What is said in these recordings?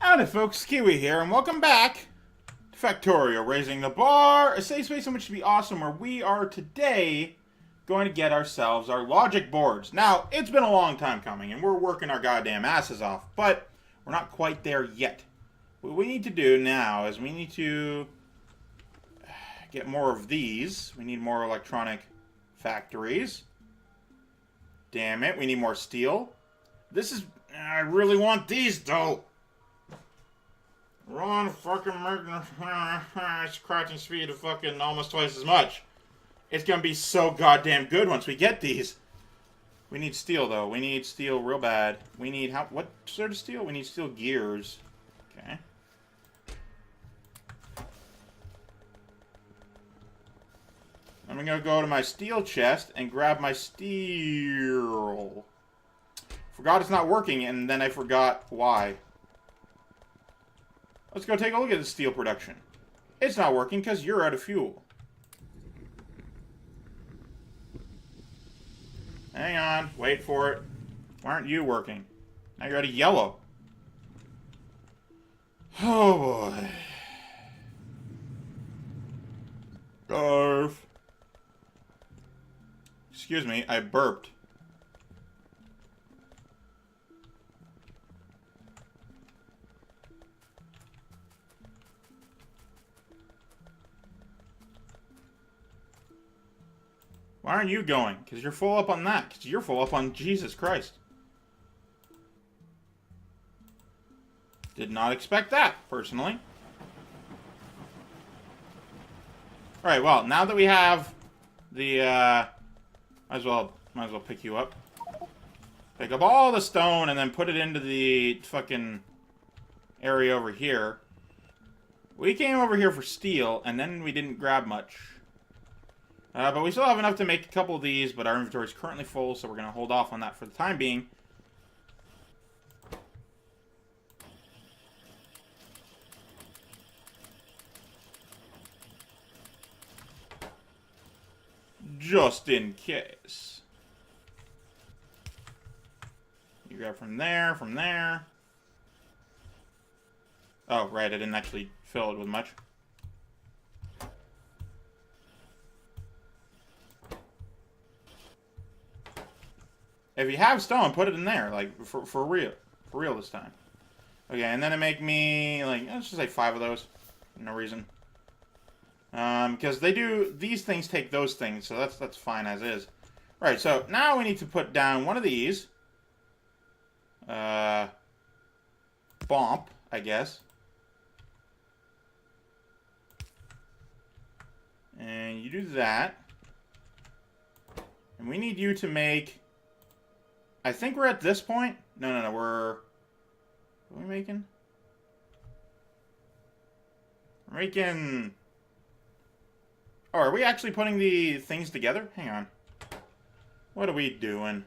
Howdy folks, Keywii here, and welcome back to Factorio, raising the bar, a safe space in which to be awesome, where we are today going to get ourselves our logic boards. Now, it's been a long time coming, and we're working our goddamn asses off, but we're not quite there yet. What we need to do now is we need to get more of these. We need more electronic factories. Damn it, we need more steel. I really want these, though. Run fucking scratching speed of fucking almost twice as much. It's gonna be so goddamn good once we get these. We need steel though. We need steel real bad. We need what sort of steel? We need steel gears. Okay. I'm gonna go to my steel chest and grab my steel. Forgot it's not working, and then I forgot why. Let's go take a look at the steel production. It's not working because you're out of fuel. Hang on. Wait for it. Why aren't you working? Now you're out of yellow. Oh, boy. Garf. Excuse me, I burped. Why aren't you going? Because you're full up on that. Because you're full up on Jesus Christ. Did not expect that, personally. Alright, well, now that we have the, might as well pick you up. Pick up all the stone and then put it into the fucking area over here. We came over here for steel, and then we didn't grab much. But we still have enough to make a couple of these, but our inventory is currently full, so we're going to hold off on that for the time being. Just in case. You grab from there, from there. Oh, right, I didn't actually fill it with much. If you have stone, put it in there, like, for real. For real this time. Okay, and then it make me, like, let's just say 5 of those. No reason. Because these things take those things, so that's fine as is. Right, so now we need to put down one of these. Bomp, I guess. And you do that. And we need you to make... I think we're at this point. No, we're... What are we making? We're making... Oh, are we actually putting the things together? Hang on. What are we doing?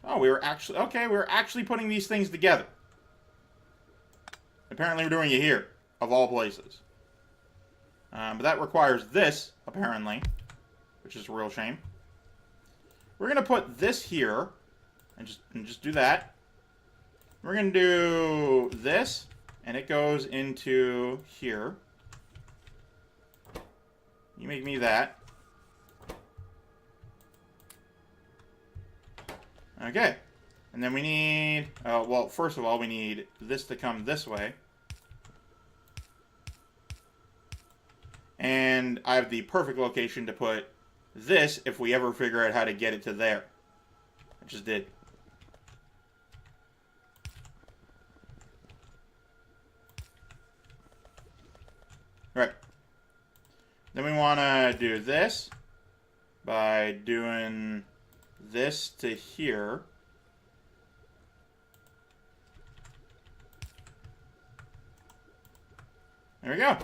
Oh, we were actually... Okay, we were actually putting these things together. Apparently we're doing it here, of all places. But that requires this, apparently. Which is a real shame. We're going to put this here, and just do that. We're going to do this, and it goes into here. You make me that. Okay. And then we need, well, first of all, we need this to come this way. And I have the perfect location to put this if we ever figure out how to get it to there. I just did. Right. Then we want to do this by doing this to here. There we go.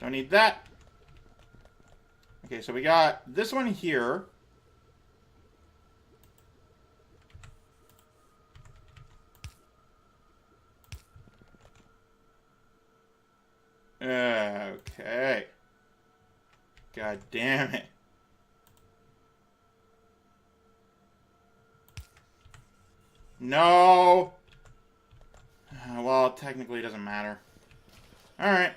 Don't need that. Okay, so we got this one here. Okay. God damn it. No. Well, technically it doesn't matter. Alright.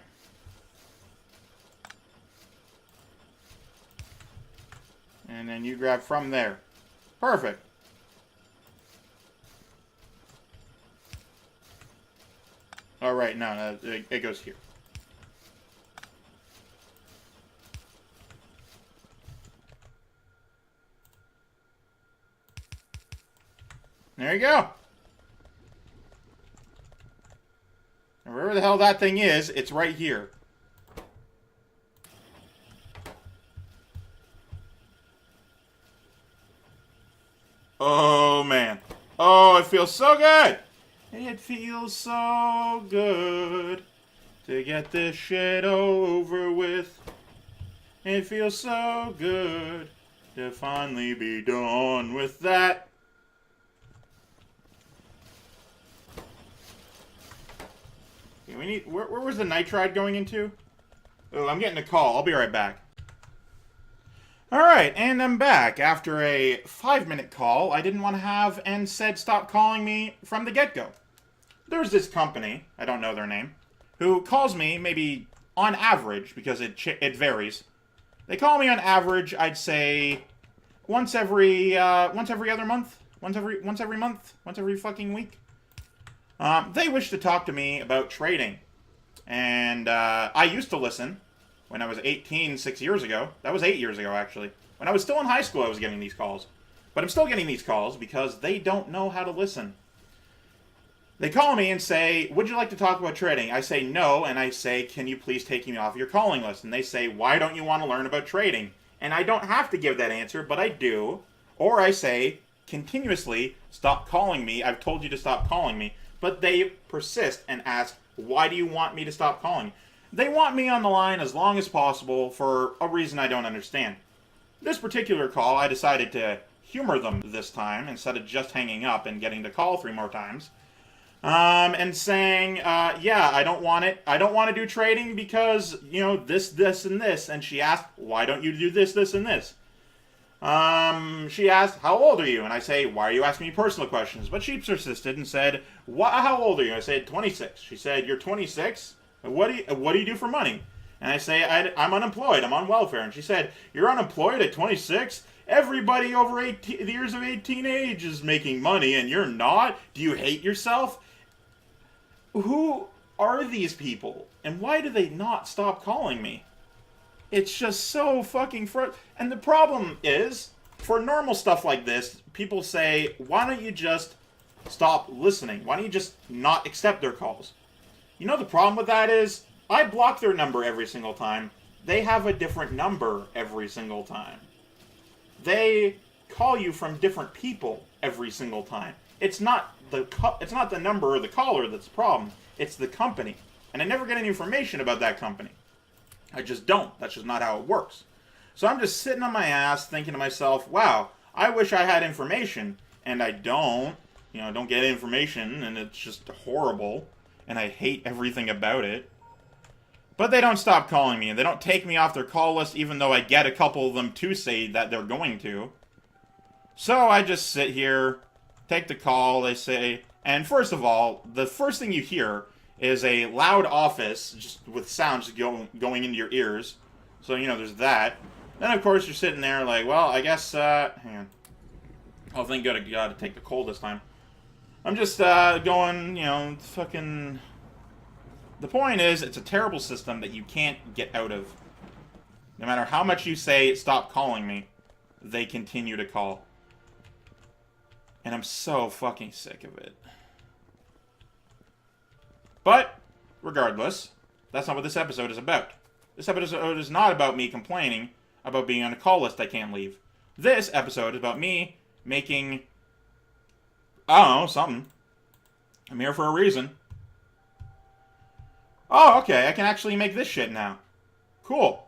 And then you grab from there. Perfect. Alright, no, it goes here. There you go. And wherever the hell that thing is, it's right here. Oh, man. Oh, it feels so good. It feels so good to get this shit over with. It feels so good to finally be done with that. Okay, we need... Where was the nitride going into? Oh, I'm getting a call. I'll be right back. Alright, and I'm back after a 5-minute call I didn't want to have and said stop calling me from the get-go. There's this company, I don't know their name, who calls me maybe on average, because it varies. They call me on average, I'd say, once every other month, once every month, once every fucking week. They wish to talk to me about trading, and I used to listen. When I was 18, 6 years ago. That was 8 years ago, actually. When I was still in high school, I was getting these calls. But I'm still getting these calls because they don't know how to listen. They call me and say, would you like to talk about trading? I say no, and I say, can you please take me off your calling list? And they say, why don't you want to learn about trading? And I don't have to give that answer, but I do. Or I say, continuously, stop calling me. I've told you to stop calling me. But they persist and ask, why do you want me to stop calling? They want me on the line as long as possible for a reason I don't understand. This particular call, I decided to humor them this time instead of just hanging up and getting to call 3 more times. And saying, yeah, I don't want it. I don't want to do trading because, you know, this, and this. And she asked, why don't you do this, and this? She asked, how old are you? And I say, why are you asking me personal questions? But she persisted and said, how old are you? I said, 26. She said, you're 26? What do you do for money? And I say, I'm unemployed. I'm on welfare. And she said, you're unemployed at 26? Everybody over the years of 18 age is making money, and you're not? Do you hate yourself? Who are these people? And why do they not stop calling me? It's just so fucking And the problem is, for normal stuff like this, people say, why don't you just stop listening? Why don't you just not accept their calls? You know the problem with that is, I block their number every single time. They have a different number every single time. They call you from different people every single time. It's not the number or the caller that's the problem. It's the company. And I never get any information about that company. I just don't. That's just not how it works. So I'm just sitting on my ass thinking to myself, wow, I wish I had information. And I don't. You know, I don't get information, and it's just horrible. And I hate everything about it. But they don't stop calling me, and they don't take me off their call list, even though I get a couple of them to say that they're going to. So I just sit here, take the call, they say, and first of all, the first thing you hear is a loud office, just with sounds going into your ears. So, you know, there's that. Then, of course, you're sitting there like, well, I guess, hang on. Oh, thank God I got to take the cold this time. I'm just, going, you know, fucking... The point is, it's a terrible system that you can't get out of. No matter how much you say, stop calling me, they continue to call. And I'm so fucking sick of it. But, regardless, that's not what this episode is about. This episode is not about me complaining about being on a call list I can't leave. This episode is about me making... I don't know, something. I'm here for a reason. Oh, okay, I can actually make this shit now. Cool.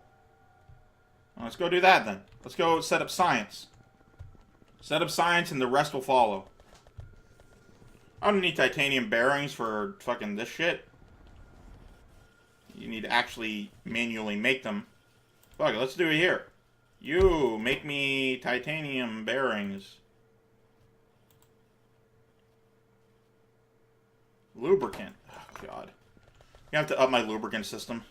Well, let's go do that then. Let's go set up science. Set up science and the rest will follow. I don't need titanium bearings for fucking this shit. You need to actually manually make them. Fuck it, let's do it here. You, make me titanium bearings. Lubricant. Oh, God. You have to up my lubricant system.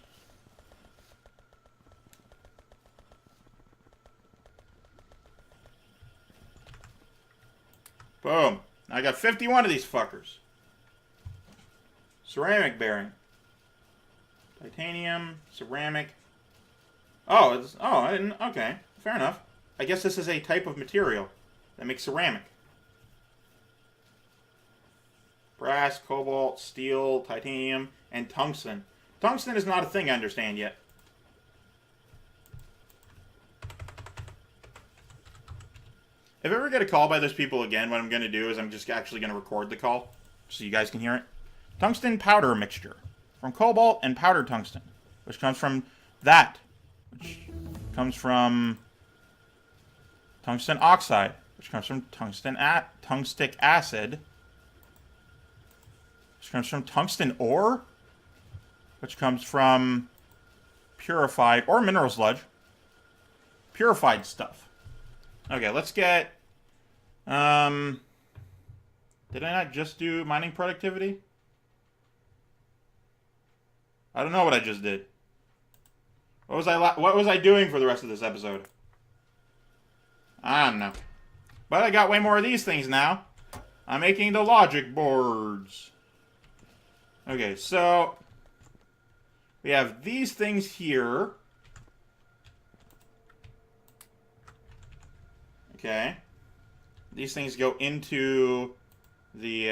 Boom. I got 51 of these fuckers. Ceramic bearing. Titanium, ceramic. Oh, I didn't, okay. Fair enough. I guess this is a type of material that makes ceramic. Brass, cobalt, steel, titanium, and tungsten. Tungsten is not a thing I understand yet. If I ever get a call by those people again, what I'm going to do is I'm just actually going to record the call so you guys can hear it. Tungsten powder mixture from cobalt and powdered tungsten, which comes from that, which comes from tungsten oxide, which comes from tungstic acid, which comes from tungsten ore, which comes from purified or mineral sludge, purified stuff. Okay, let's get, did I not just do mining productivity? I don't know what I just did. What was I doing for the rest of this episode? I don't know. But I got way more of these things now. I'm making the logic boards. Okay, so we have these things here. Okay. These things go into the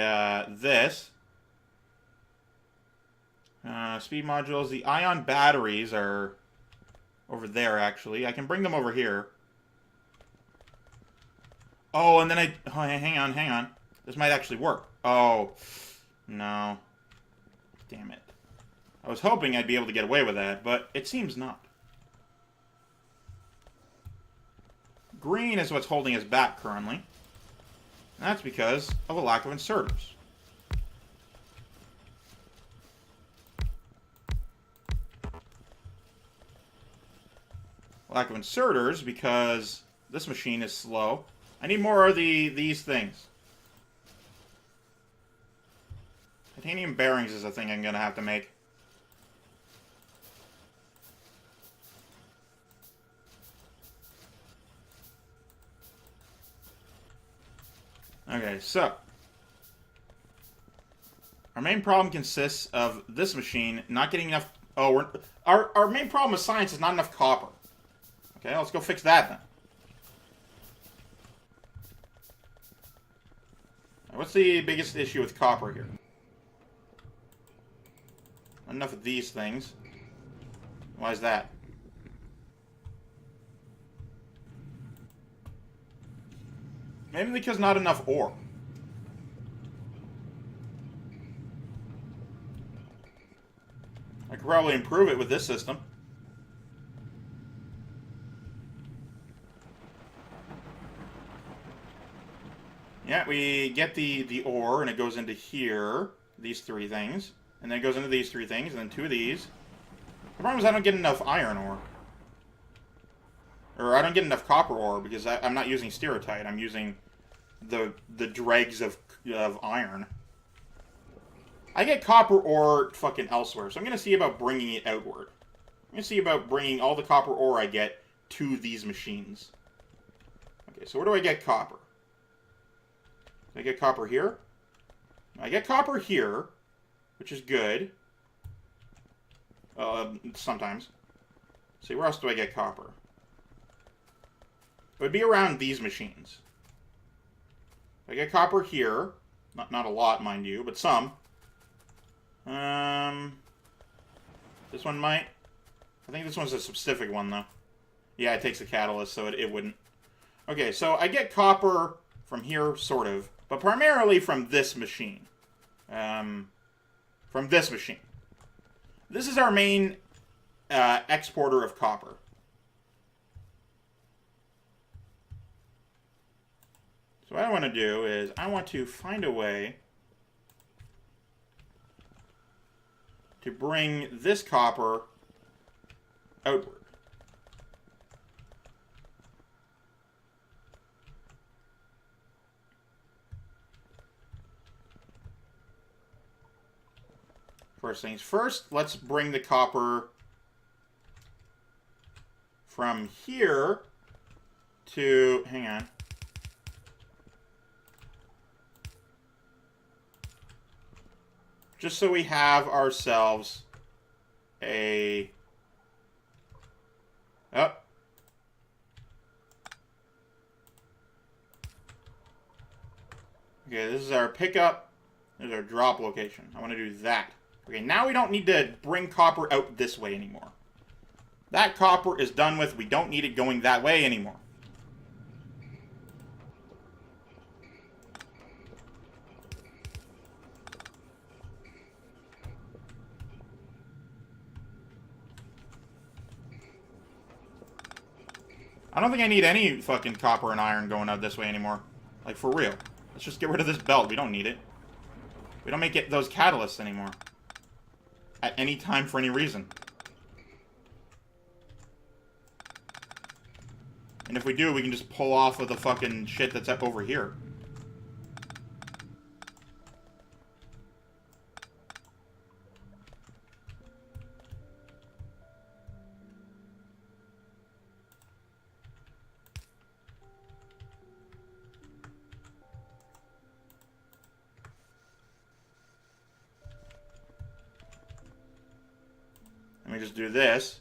this. Speed modules. The ion batteries are over there, actually. I can bring them over here. Oh, and then oh, hang on. This might actually work. Oh, no. Damn it. I was hoping I'd be able to get away with that, but it seems not. Green is what's holding us back currently. And that's because of a lack of inserters. Lack of inserters because this machine is slow. I need more of these things. Titanium bearings is a thing I'm going to have to make. Okay, so our main problem consists of this machine not getting enough. Oh, our main problem with science is not enough copper. Okay, let's go fix that then. What's the biggest issue with copper here? Enough of these things. Why is that? Maybe because not enough ore. I could probably improve it with this system. Yeah, we get the ore, and it goes into here, these three things. And then it goes into these three things, and then two of these. The problem is I don't get enough iron ore. Or I don't get enough copper ore, because I'm not using stereotype. I'm using the dregs of iron. I get copper ore fucking elsewhere, so I'm going to see about bringing it outward. I'm going to see about bringing all the copper ore I get to these machines. Okay, so where do I get copper? Do I get copper here? I get copper here, which is good. Sometimes. Let's see, where else do I get copper? It would be around these machines. I get copper here. Not a lot, mind you, but some. This one might. I think this one's a specific one, though. Yeah, it takes a catalyst, so it wouldn't. Okay, so I get copper from here, sort of. But primarily from this machine. From this machine. This is our main exporter of copper. So what I want to do is I want to find a way to bring this copper outward. First things first, let's bring the copper from here to... Hang on. Just so we have ourselves a... Oh. Okay, this is our pickup. There's our drop location. I want to do that. Okay, now we don't need to bring copper out this way anymore. That copper is done with. We don't need it going that way anymore. I don't think I need any fucking copper and iron going out this way anymore. Like, for real. Let's just get rid of this belt. We don't need it. We don't make it those catalysts anymore. At any time for any reason. And if we do, we can just pull off of the fucking shit that's up over here. Let me just do this.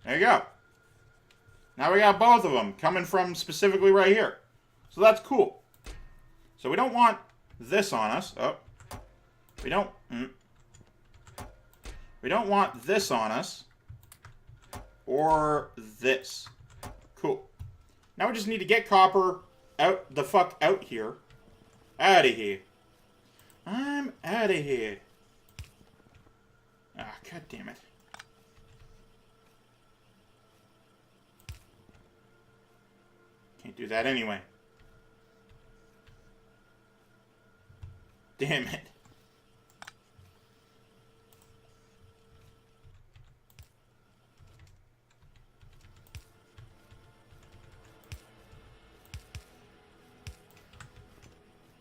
There you go. Now we got both of them coming from specifically right here. So that's cool. So we don't want this on us. Oh. We don't... We don't want this on us. Or this. Cool. Now we just need to get copper out the fuck out here. Out of here. I'm out of here. Ah, god damn it. Can't do that anyway. Damn it.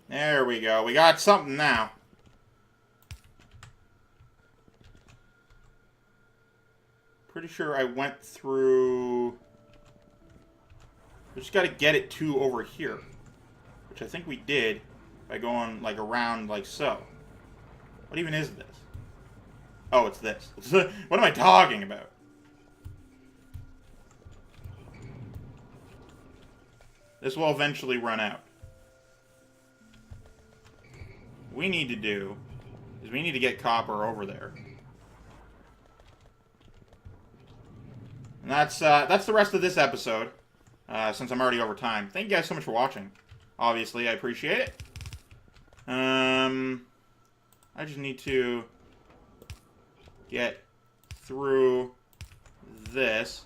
There we go. We got something now. Pretty sure I went through... We just got to get it to over here. Which I think we did by going, like, around like so. What even is this? Oh, it's this. What am I talking about? This will eventually run out. What we need to do is we need to get copper over there. And that's the rest of this episode, since I'm already over time. Thank you guys so much for watching. Obviously, I appreciate it. I just need to get through this.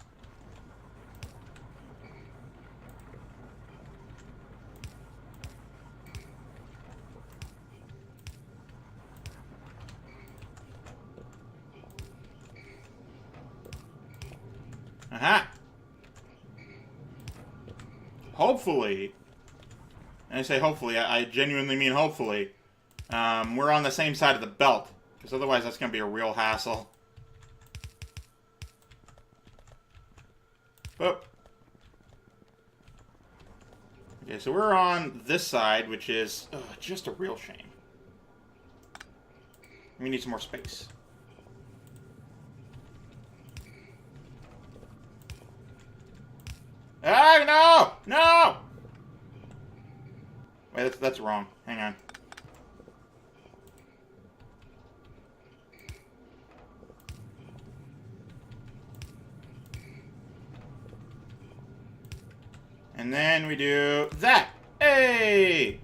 Aha! Hopefully, and I say hopefully, I genuinely mean hopefully, we're on the same side of the belt, because otherwise that's going to be a real hassle. Oh. Okay, so we're on this side, which is just a real shame. We need some more space. Ah, no! No! Wait, that's wrong. Hang on. And then we do that. Hey!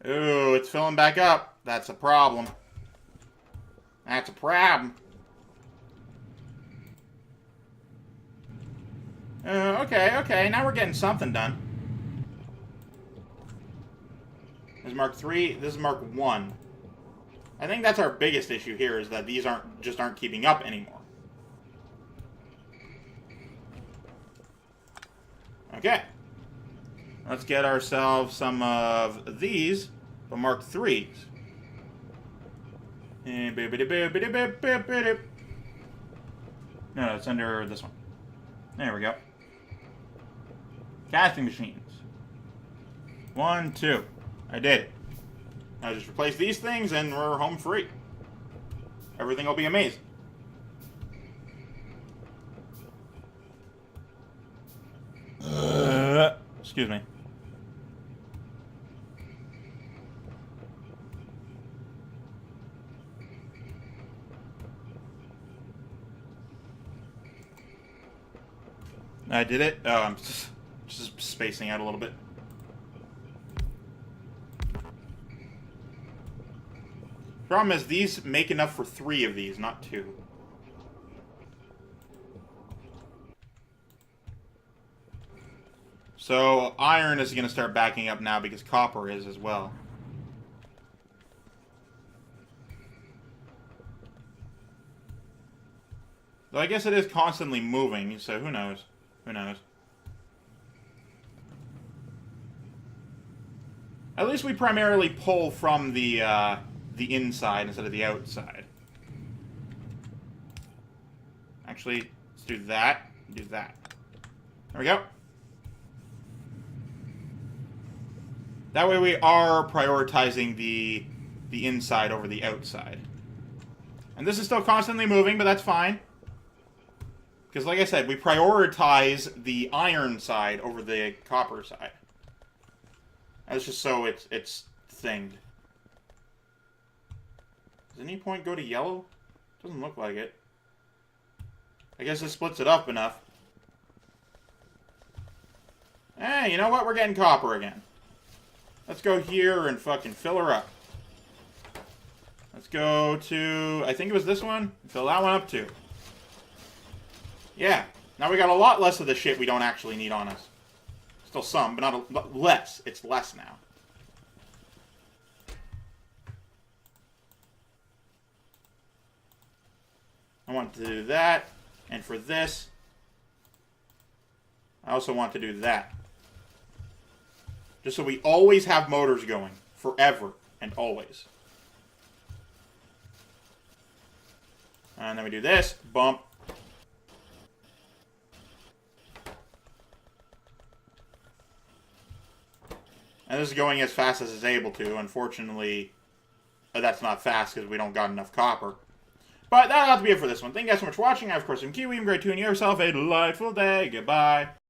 Ooh, it's filling back up. That's a problem. That's a problem. Okay. Now we're getting something done. This is Mark 3. This is Mark 1. I think that's our biggest issue here, is that these aren't keeping up anymore. Okay. Let's get ourselves some of these, but Mark 3s. No, it's under this one. There we go. Casting machines. 1, 2. I did it. Now just replace these things and we're home free. Everything will be amazing. Excuse me. I did it. Oh, I'm just spacing out a little bit. Problem is, these make enough for 3 of these, not 2. So, iron is going to start backing up now because copper is as well. Though I guess it is constantly moving, so who knows? Who knows? At least we primarily pull from the inside instead of the outside. Actually, let's do that. Do that. There we go. That way we are prioritizing the inside over the outside. And this is still constantly moving, but that's fine. Because like I said, we prioritize the iron side over the copper side. That's just so it's thinged. Does any point go to yellow? Doesn't look like it. I guess it splits it up enough. Hey, you know what? We're getting copper again. Let's go here and fucking fill her up. Let's go to... I think it was this one. Fill that one up too. Yeah. Now we got a lot less of the shit we don't actually need on us. Still some, but less. It's less now. I want to do that. And for this, I also want to do that. Just so we always have motors going. Forever and always. And then we do this. Bump. And this is going as fast as it's able to. Unfortunately, that's not fast because we don't got enough copper. But that'll have to be it for this one. Thank you guys so much for watching. I, of course, am Keywii. I'm great to you and you have yourself a delightful day. Goodbye.